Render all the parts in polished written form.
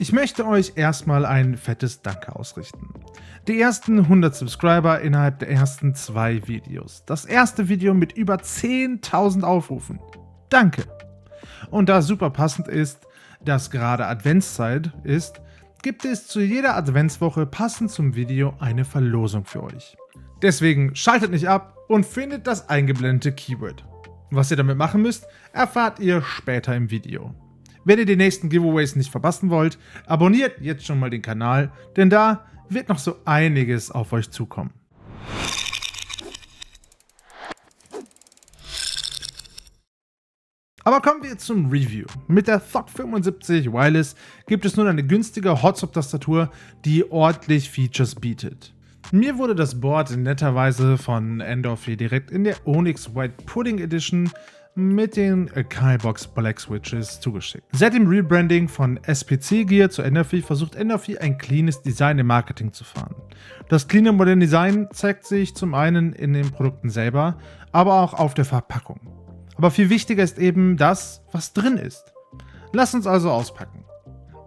Ich möchte euch erstmal ein fettes Danke ausrichten. Die ersten 100 Subscriber innerhalb der ersten 2 Videos. Das erste Video mit über 10.000 Aufrufen. Danke! Und da super passend ist, dass gerade Adventszeit ist, gibt es zu jeder Adventswoche passend zum Video eine Verlosung für euch. Deswegen schaltet nicht ab und findet das eingeblendete Keyword. Was ihr damit machen müsst, erfahrt ihr später im Video. Wenn ihr die nächsten Giveaways nicht verpassen wollt, abonniert jetzt schon mal den Kanal, denn da wird noch so einiges auf euch zukommen. Aber kommen wir zum Review. Mit der THOC 75 Wireless gibt es nun eine günstige Hot-Swap-Tastatur, die ordentlich Features bietet. Mir wurde das Board netterweise von Endorphy direkt in der Onyx White Pudding Edition mit den Kybox Black Switches zugeschickt. Seit dem Rebranding von SPC Gear zu Endorphy versucht Endorphy ein cleanes Design im Marketing zu fahren. Das cleane moderne Design zeigt sich zum einen in den Produkten selber, aber auch auf der Verpackung. Aber viel wichtiger ist eben das, was drin ist. Lasst uns also auspacken.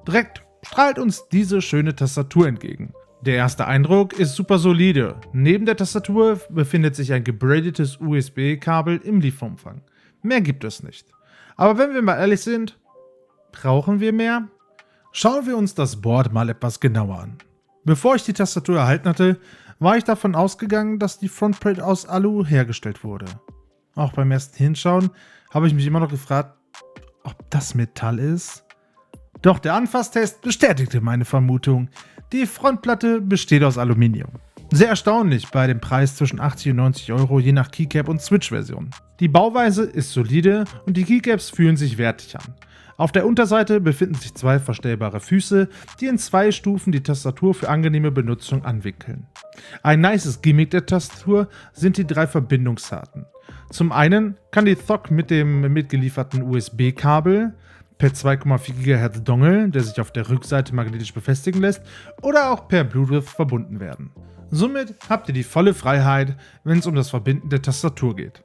Direkt strahlt uns diese schöne Tastatur entgegen. Der erste Eindruck ist super solide. Neben der Tastatur befindet sich ein gebradetes USB-Kabel im Lieferumfang. Mehr gibt es nicht. Aber wenn wir mal ehrlich sind, brauchen wir mehr? Schauen wir uns das Board mal etwas genauer an. Bevor ich die Tastatur erhalten hatte, war ich davon ausgegangen, dass die Frontplate aus Alu hergestellt wurde. Auch beim ersten Hinschauen habe ich mich immer noch gefragt, ob das Metall ist. Doch der Anfasstest bestätigte meine Vermutung. Die Frontplatte besteht aus Aluminium. Sehr erstaunlich bei dem Preis zwischen 80 und 90 Euro je nach Keycap und Switch-Version. Die Bauweise ist solide und die Keycaps fühlen sich wertig an. Auf der Unterseite befinden sich 2 verstellbare Füße, die in 2 Stufen die Tastatur für angenehme Benutzung anwinkeln. Ein nices Gimmick der Tastatur sind die 3 Verbindungsarten. Zum einen kann die THOC mit dem mitgelieferten USB-Kabel per 2,4 GHz Dongle, der sich auf der Rückseite magnetisch befestigen lässt, oder auch per Bluetooth verbunden werden. Somit habt ihr die volle Freiheit, wenn es um das Verbinden der Tastatur geht.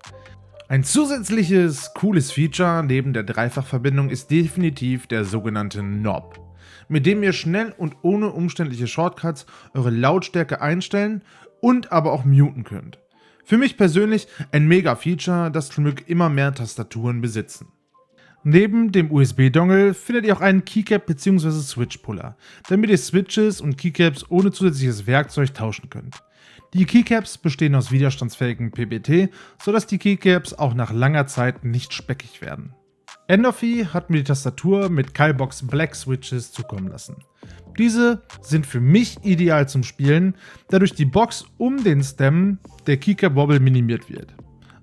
Ein zusätzliches cooles Feature neben der Dreifachverbindung ist definitiv der sogenannte Knob, mit dem ihr schnell und ohne umständliche Shortcuts eure Lautstärke einstellen und aber auch muten könnt. Für mich persönlich ein mega Feature, das zum Glück immer mehr Tastaturen besitzen. Neben dem USB-Dongle findet ihr auch einen Keycap bzw. Switch-Puller, damit ihr Switches und Keycaps ohne zusätzliches Werkzeug tauschen könnt. Die Keycaps bestehen aus widerstandsfähigem PBT, sodass die Keycaps auch nach langer Zeit nicht speckig werden. Endorphy hat mir die Tastatur mit Kybox Black Switches zukommen lassen. Diese sind für mich ideal zum Spielen, da durch die Box um den Stem der Keycap Wobble minimiert wird.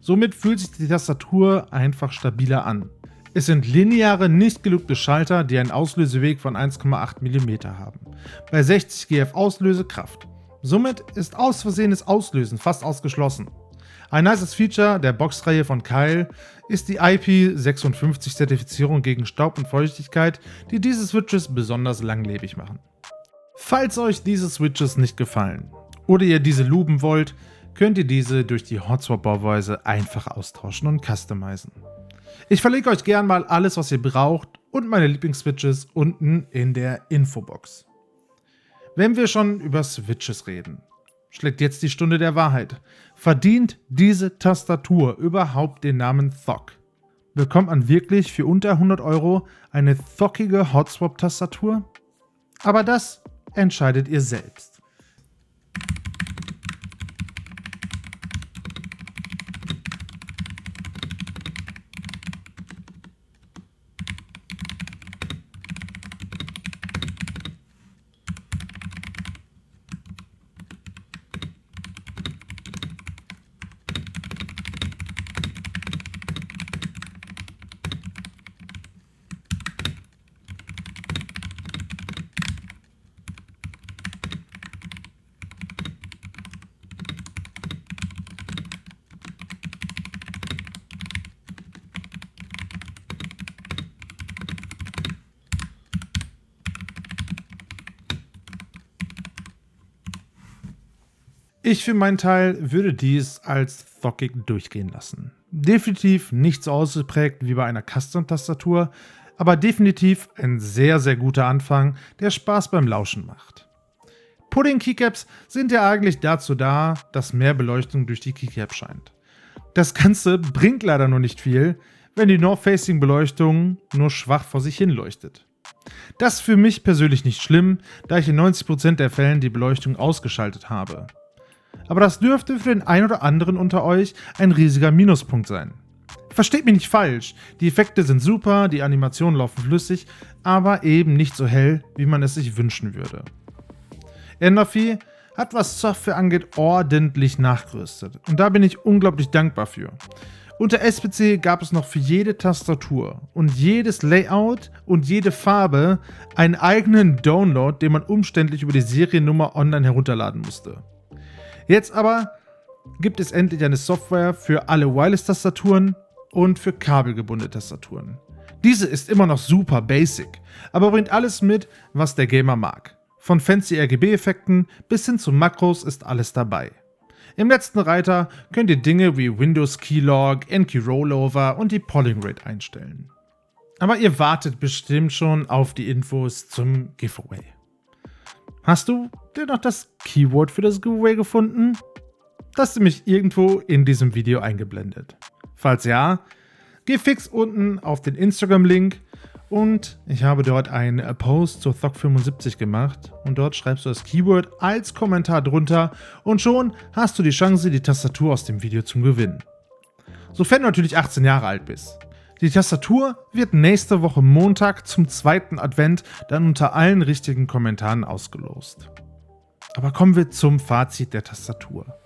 Somit fühlt sich die Tastatur einfach stabiler an. Es sind lineare, nicht gelugte Schalter, die einen Auslöseweg von 1,8 mm haben, bei 60 GF Auslösekraft. Somit ist aus Versehenes Auslösen fast ausgeschlossen. Ein nices Feature der Boxreihe von Kyle ist die IP56-Zertifizierung gegen Staub und Feuchtigkeit, die diese Switches besonders langlebig machen. Falls euch diese Switches nicht gefallen oder ihr diese lupen wollt, könnt ihr diese durch die Hot-Swap-Bauweise einfach austauschen und customizen. Ich verlinke euch gern mal alles, was ihr braucht und meine Lieblings-Switches unten in der Infobox. Wenn wir schon über Switches reden, schlägt jetzt die Stunde der Wahrheit. Verdient diese Tastatur überhaupt den Namen THOC? Bekommt man wirklich für unter 100 Euro eine thockige Hot-Swap-Tastatur? Aber das entscheidet ihr selbst. Ich für meinen Teil würde dies als thockig durchgehen lassen. Definitiv nicht so ausgeprägt wie bei einer Custom-Tastatur, aber definitiv ein sehr, sehr guter Anfang, der Spaß beim Lauschen macht. Pudding Keycaps sind ja eigentlich dazu da, dass mehr Beleuchtung durch die Keycap scheint. Das Ganze bringt leider nur nicht viel, wenn die North-Facing-Beleuchtung nur schwach vor sich hin leuchtet. Das ist für mich persönlich nicht schlimm, da ich in 90% der Fällen die Beleuchtung ausgeschaltet habe. Aber das dürfte für den einen oder anderen unter euch ein riesiger Minuspunkt sein. Versteht mich nicht falsch, die Effekte sind super, die Animationen laufen flüssig, aber eben nicht so hell, wie man es sich wünschen würde. Enderphi hat, was Software angeht, ordentlich nachgerüstet und da bin ich unglaublich dankbar für. Unter SPC gab es noch für jede Tastatur und jedes Layout und jede Farbe einen eigenen Download, den man umständlich über die Seriennummer online herunterladen musste. Jetzt aber gibt es endlich eine Software für alle Wireless-Tastaturen und für kabelgebundene Tastaturen. Diese ist immer noch super basic, aber bringt alles mit, was der Gamer mag. Von fancy RGB-Effekten bis hin zu Makros ist alles dabei. Im letzten Reiter könnt ihr Dinge wie Windows Keylog, NKey Rollover und die Polling Rate einstellen. Aber ihr wartet bestimmt schon auf die Infos zum Giveaway. Hast du denn noch das Keyword für das Giveaway gefunden? Das ist nämlich irgendwo in diesem Video eingeblendet. Falls ja, geh fix unten auf den Instagram-Link und ich habe dort einen Post zur Thok75 gemacht und dort schreibst du das Keyword als Kommentar drunter und schon hast du die Chance, die Tastatur aus dem Video zu gewinnen. Sofern du natürlich 18 Jahre alt bist. Die Tastatur wird nächste Woche Montag zum 2. Advent dann unter allen richtigen Kommentaren ausgelost. Aber kommen wir zum Fazit der Tastatur.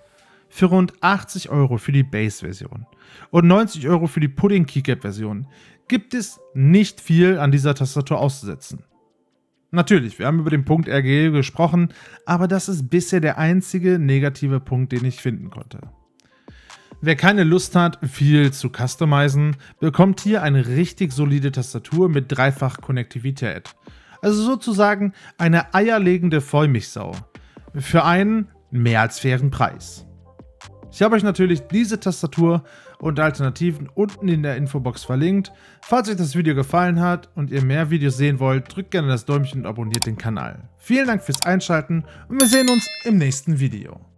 Für rund 80 € für die Base-Version und 90 € für die Pudding Keycap-Version gibt es nicht viel an dieser Tastatur auszusetzen. Natürlich, wir haben über den Punkt RGB gesprochen, aber das ist bisher der einzige negative Punkt, den ich finden konnte. Wer keine Lust hat, viel zu customizen, bekommt hier eine richtig solide Tastatur mit Dreifach-Konnektivität. Also sozusagen eine eierlegende Vollmilchsau. Für einen mehr als fairen Preis. Ich habe euch natürlich diese Tastatur und Alternativen unten in der Infobox verlinkt. Falls euch das Video gefallen hat und ihr mehr Videos sehen wollt, drückt gerne das Däumchen und abonniert den Kanal. Vielen Dank fürs Einschalten und wir sehen uns im nächsten Video.